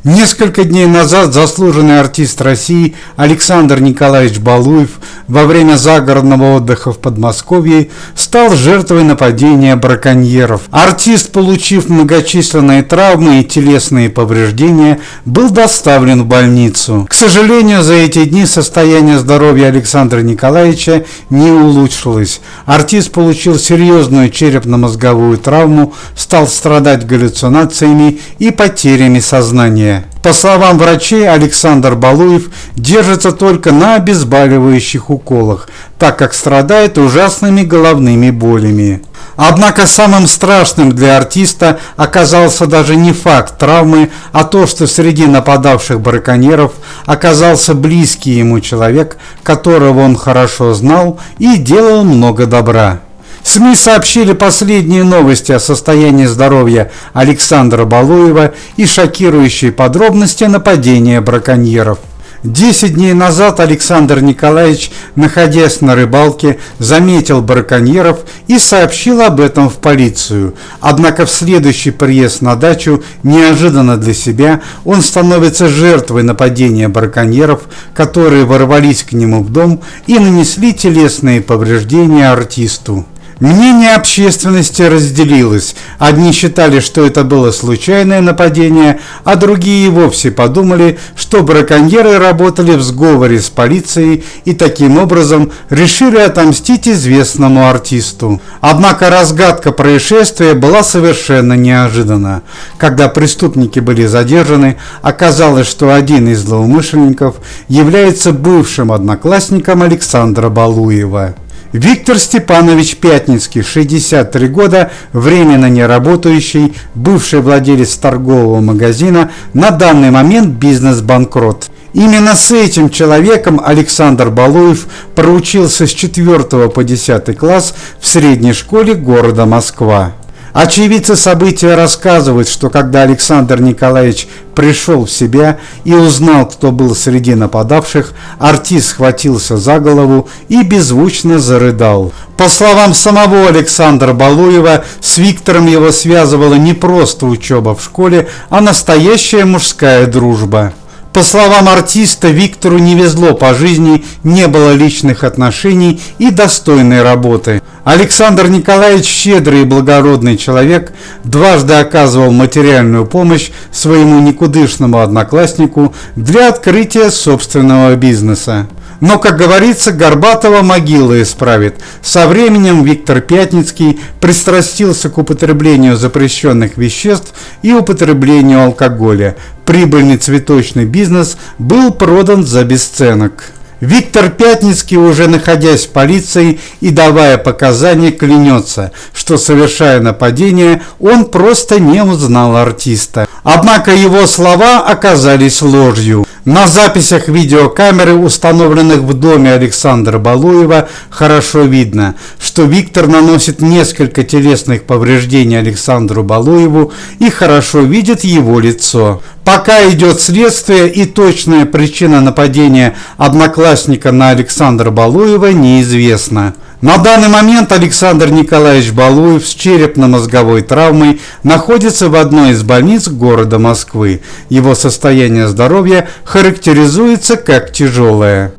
Несколько дней назад заслуженный артист России Александр Николаевич Балуев во время загородного отдыха в Подмосковье стал жертвой нападения браконьеров. Артист, получив многочисленные травмы и телесные повреждения, был доставлен в больницу. К сожалению, за эти дни состояние здоровья Александра Николаевича не улучшилось. Артист получил серьезную черепно-мозговую травму, стал страдать галлюцинациями и потерями сознания. По словам врачей, Александр Балуев держится только на обезболивающих уколах, так как страдает ужасными головными болями. Однако самым страшным для артиста оказался даже не факт травмы, а то, что среди нападавших браконьеров оказался близкий ему человек, которого он хорошо знал и делал много добра. СМИ сообщили последние новости о состоянии здоровья Александра Балуева и шокирующие подробности нападения браконьеров. 10 дней назад Александр Николаевич, находясь на рыбалке, заметил браконьеров и сообщил об этом в полицию. Однако в следующий приезд на дачу, неожиданно для себя, он становится жертвой нападения браконьеров, которые ворвались к нему в дом и нанесли телесные повреждения артисту. Мнение общественности разделилось. Одни считали, что это было случайное нападение, а другие вовсе подумали, что браконьеры работали в сговоре с полицией и таким образом решили отомстить известному артисту. Однако разгадка происшествия была совершенно неожиданна. Когда преступники были задержаны, оказалось, что один из злоумышленников является бывшим одноклассником Александра Балуева. Виктор Степанович Пятницкий, 63 года, временно не работающий, бывший владелец торгового магазина, на данный момент бизнес-банкрот. Именно с этим человеком Александр Балуев проучился с 4 по 10 класс в средней школе города Москва. Очевидцы события рассказывают, что когда Александр Николаевич пришел в себя и узнал, кто был среди нападавших, артист схватился за голову и беззвучно зарыдал. По словам самого Александра Балуева, с Виктором его связывала не просто учеба в школе, а настоящая мужская дружба. По словам артиста, Виктору не везло по жизни, не было личных отношений и достойной работы. Александр Николаевич, щедрый и благородный человек, дважды оказывал материальную помощь своему никудышному однокласснику для открытия собственного бизнеса. Но, как говорится, Горбатова могила исправит. Со временем Виктор Пятницкий пристрастился к употреблению запрещенных веществ и употреблению алкоголя. Прибыльный цветочный бизнес был продан за бесценок. Виктор Пятницкий, уже находясь в полиции и давая показания, клянется, что, совершая нападение, он просто не узнал артиста. Однако его слова оказались ложью. На записях видеокамеры, установленных в доме Александра Балуева, хорошо видно, что Виктор наносит несколько телесных повреждений Александру Балуеву и хорошо видит его лицо. Пока идет следствие, и точная причина нападения одноклассника на Александра Балуева неизвестна. На данный момент Александр Николаевич Балуев с черепно-мозговой травмой находится в одной из больниц города Москвы. Его состояние здоровья характеризуется как тяжелое.